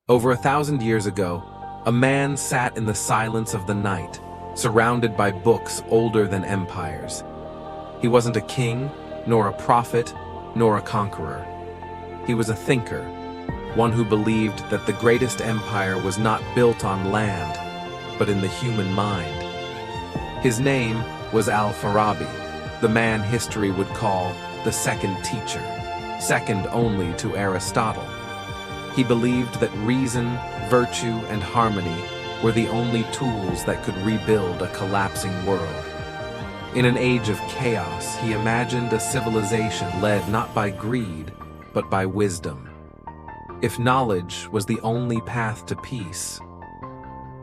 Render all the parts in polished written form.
Over 1,000 years ago, a man sat in the silence of the night, surrounded by books older than empires. He wasn't a king, nor a prophet, nor a conqueror. He was a thinker, one who believed that the greatest empire was not built on land, but in the human mind. His name was Al-Farabi, the man history would call the second teacher, second only to Aristotle. He believed that reason, virtue, and harmony were the only tools that could rebuild a collapsing world. In an age of chaos, he imagined a civilization led not by greed, but by wisdom. If knowledge was the only path to peace,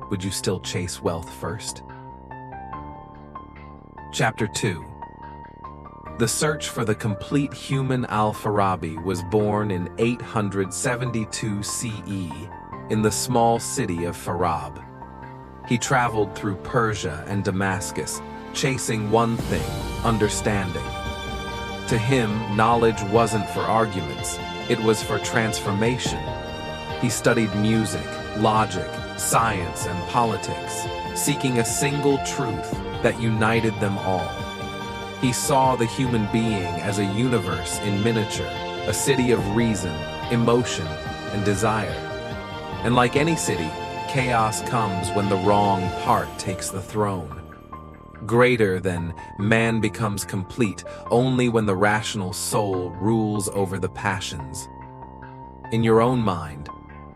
would you still chase wealth first? Chapter 2. The search for the complete human Al-Farabi was born in 872 CE in the small city of Farab. He traveled through Persia and Damascus, chasing one thing: understanding. To him, knowledge wasn't for arguments, it was for transformation. He studied music, logic, science, and politics, seeking a single truth that united them all. He saw the human being as a universe in miniature, a city of reason, emotion, and desire. And like any city, chaos comes when the wrong part takes the throne. Greater than man becomes complete only when the rational soul rules over the passions. In your own mind,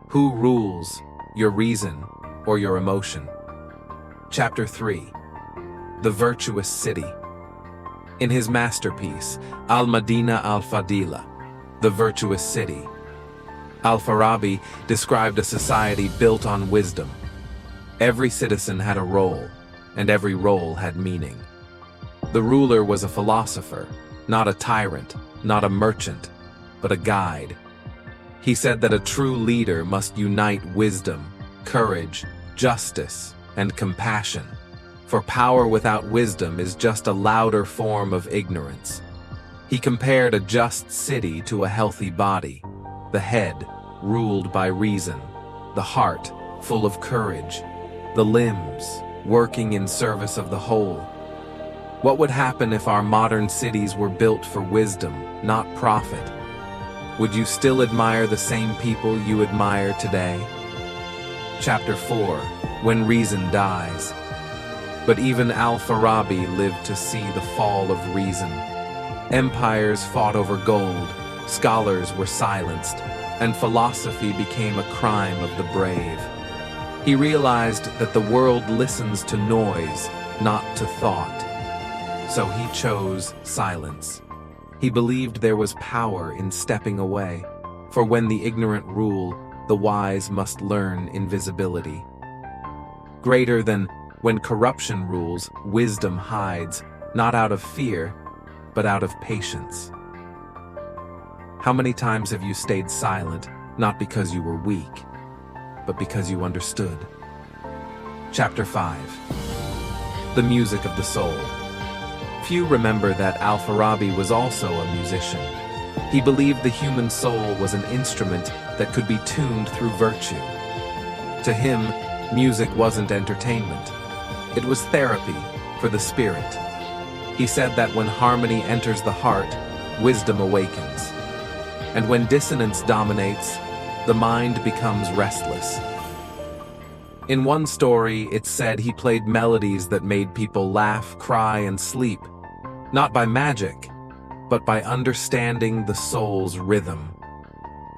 who rules, your reason or your emotion? Chapter 3. The Virtuous City. In his masterpiece, Al-Madina al-Fadila, The Virtuous City, Al-Farabi described a society built on wisdom. Every citizen had a role, and every role had meaning. The ruler was a philosopher, not a tyrant, not a merchant, but a guide. He said that a true leader must unite wisdom, courage, justice, and compassion. For power without wisdom is just a louder form of ignorance. He compared a just city to a healthy body, the head ruled by reason, the heart full of courage, the limbs working in service of the whole. What would happen if our modern cities were built for wisdom, not profit? Would you still admire the same people you admire today? Chapter 4. When Reason Dies. But even Al-Farabi lived to see the fall of reason. Empires fought over gold, scholars were silenced, and philosophy became a crime of the brave. He realized that the world listens to noise, not to thought. So he chose silence. He believed there was power in stepping away, for when the ignorant rule, the wise must learn invisibility. Greater than when corruption rules, wisdom hides, not out of fear, but out of patience. How many times have you stayed silent, not because you were weak, but because you understood? Chapter 5. The Music of the Soul. Few remember that Al-Farabi was also a musician. He believed the human soul was an instrument that could be tuned through virtue. To him, music wasn't entertainment. It was therapy for the spirit. He said that when harmony enters the heart, wisdom awakens. And when dissonance dominates, the mind becomes restless. In one story, it's said he played melodies that made people laugh, cry, and sleep, not by magic, but by understanding the soul's rhythm.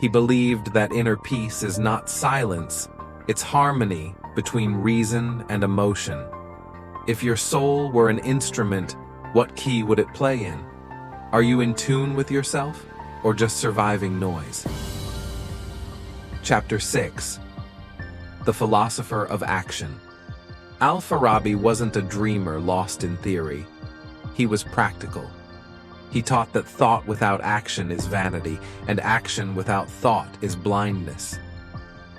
He believed that inner peace is not silence, it's harmony between reason and emotion. If your soul were an instrument, what key would it play in? Are you in tune with yourself, or just surviving noise? Chapter 6. The Philosopher of Action. Al-Farabi wasn't a dreamer lost in theory. He was practical. He taught that thought without action is vanity, and action without thought is blindness.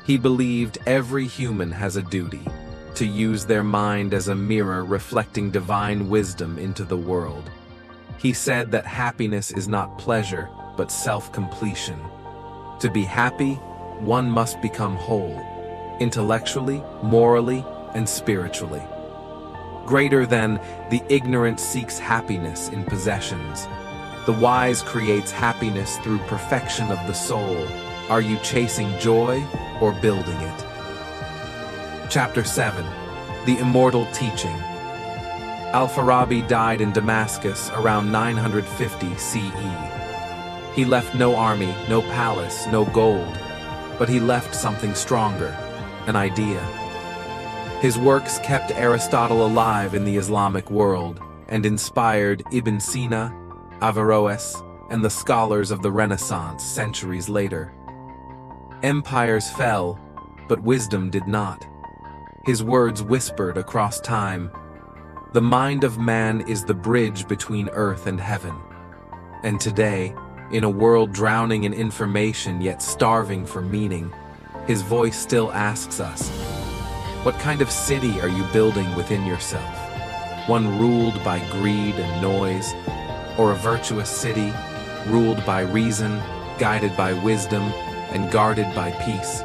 He believed every human has a duty to use their mind as a mirror reflecting divine wisdom into the world. He said that happiness is not pleasure, but self-completion. To be happy, one must become whole, intellectually, morally, and spiritually. Greater than the ignorant seeks happiness in possessions. The wise creates happiness through perfection of the soul. Are you chasing joy or building it? Chapter 7. The Immortal Teaching. Al-Farabi died in Damascus around 950 CE. He left no army, no palace, no gold, but he left something stronger, an idea. His works kept Aristotle alive in the Islamic world and inspired Ibn Sina, Averroes, and the scholars of the Renaissance centuries later. Empires fell, but wisdom did not. His words whispered across time. The mind of man is the bridge between earth and heaven. And today, in a world drowning in information yet starving for meaning, his voice still asks us, what kind of city are you building within yourself? One ruled by greed and noise, or a virtuous city, ruled by reason, guided by wisdom, and guarded by peace?